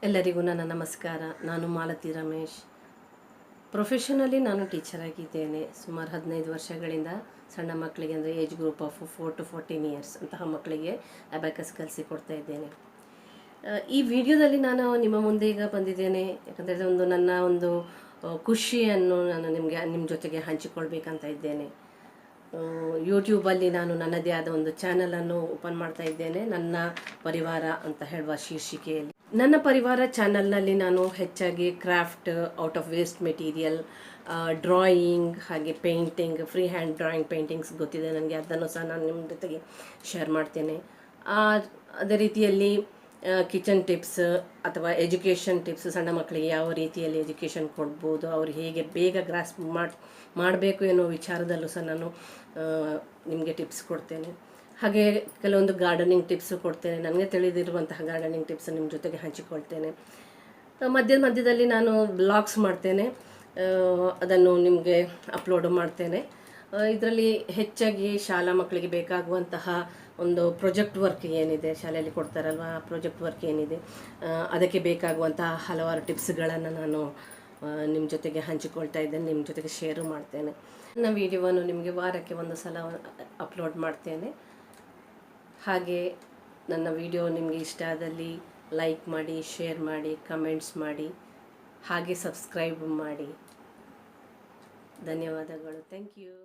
ಎಲ್ಲರಿಗೂ ನನ್ನ ನಮಸ್ಕಾರ. ನಾನು ಮಾಲತಿ ರಮೇಶ್. ಪ್ರೊಫೆಷನಲಿ ನಾನು ಟೀಚರ್ ಆಗಿದ್ದೇನೆ. ಸುಮಾರು 15 ವರ್ಷಗಳಿಂದ ಸಣ್ಣ ಮಕ್ಕಳಿಗೆ ಅಂದರೆ age group of 4 to 14 years ಅಂತಹ ಮಕ್ಕಳಿಗೆ ಅಬ್ಯಾಕಸ್ ಕಲಿಸಿಕೊಡ್ತಾ ಇದ್ದೇನೆ. ಈ ವಿಡಿಯೋದಲ್ಲಿ ನಾನು ನಿಮ್ಮ ಮುಂದೆ ಈಗ ಬಂದಿದ್ದೇನೆ. ಯಾಕಂದರೆ ನನ್ನ ಒಂದು ಖುಷಿಯನ್ನು ನಾನು ನಿಮ್ಮ ಜೊತೆಗೆ ಹಂಚಿಕೊಳ್ಬೇಕಂತ ಇದ್ದೇನೆ. ಯೂಟ್ಯೂಬಲ್ಲಿ ನಾನು ನನ್ನದೇ ಆದ ಒಂದು ಚಾನಲನ್ನು ಓಪನ್ ಮಾಡ್ತಾ ಇದ್ದೇನೆ, ನನ್ನ ಪರಿವಾರ ಅಂತ ಹೇಳುವ ಶೀರ್ಷಿಕೆಯಲ್ಲಿ. ನನ್ನ ಪರಿವಾರ ಚಾನಲ್ನಲ್ಲಿ ನಾನು ಹೆಚ್ಚಾಗಿ craft, out of waste material, drawing, ಹಾಗೆ painting, free hand drawing paintings ಗೊತ್ತಿದೆ ನನಗೆ, ಅದನ್ನು ಸಹ ನಾನು ನಿಮ್ಮ ಜೊತೆಗೆ ಶೇರ್ ಮಾಡ್ತೇನೆ. ಅದೇ ರೀತಿಯಲ್ಲಿ ಕಿಚನ್ ಟಿಪ್ಸ್ ಅಥವಾ ಎಜುಕೇಷನ್ ಟಿಪ್ಸ್, ಸಣ್ಣ ಮಕ್ಕಳಿಗೆ ಯಾವ ರೀತಿಯಲ್ಲಿ ಎಜುಕೇಷನ್ ಕೊಡ್ಬೋದು, ಅವ್ರು ಹೇಗೆ ಬೇಗ ಗ್ರಾಸ್ಪ್ ಮಾಡಬೇಕು ಎನ್ನುವ ವಿಚಾರದಲ್ಲೂ ಸಹ ನಾನು ನಿಮಗೆ ಟಿಪ್ಸ್ ಕೊಡ್ತೇನೆ. ಹಾಗೆ ಕೆಲವೊಂದು ಗಾರ್ಡನಿಂಗ್ ಟಿಪ್ಸು ಕೊಡ್ತೇನೆ. ನನಗೆ ತಿಳಿದಿರುವಂತಹ ಗಾರ್ಡನಿಂಗ್ ಟಿಪ್ಸ್ ನಿಮ್ಮ ಜೊತೆಗೆ ಹಂಚಿಕೊಳ್ತೇನೆ. ಮಧ್ಯದಲ್ಲಿ ನಾನು ಬ್ಲಾಗ್ಸ್ ಮಾಡ್ತೇನೆ, ಅದನ್ನು ನಿಮಗೆ ಅಪ್ಲೋಡ್ ಮಾಡ್ತೇನೆ. ಇದರಲ್ಲಿ ಹೆಚ್ಚಾಗಿ ಶಾಲಾ ಮಕ್ಕಳಿಗೆ ಬೇಕಾಗುವಂತಹ ಒಂದು ಪ್ರಾಜೆಕ್ಟ್ ವರ್ಕ್ ಏನಿದೆ, ಶಾಲೆಯಲ್ಲಿ ಕೊಡ್ತಾರಲ್ವ, ಆ ಪ್ರಾಜೆಕ್ಟ್ ವರ್ಕ್ ಏನಿದೆ ಅದಕ್ಕೆ ಬೇಕಾಗುವಂತಹ ಹಲವಾರು ಟಿಪ್ಸ್ಗಳನ್ನು ನಾನು ನಿಮ್ಮ ಜೊತೆಗೆ ಹಂಚಿಕೊಳ್ತಾ ಇದ್ದೇನೆ, ನಿಮ್ಮ ಜೊತೆಗೆ ಶೇರು ಮಾಡ್ತೇನೆ. ನನ್ನ ವಿಡಿಯೋವನ್ನು ನಿಮಗೆ ವಾರಕ್ಕೆ ಒಂದು ಸಲ ಅಪ್ಲೋಡ್ ಮಾಡ್ತೇನೆ. ಹಾಗೆ ನನ್ನ ವಿಡಿಯೋ ನಿಮಗೆ ಇಷ್ಟ ಆದಲ್ಲಿ ಲೈಕ್ ಮಾಡಿ, ಶೇರ್ ಮಾಡಿ, ಕಮೆಂಟ್ಸ್ ಮಾಡಿ, ಹಾಗೆ ಸಬ್ಸ್ಕ್ರೈಬ್ ಮಾಡಿ. ಧನ್ಯವಾದಗಳು. Thank you.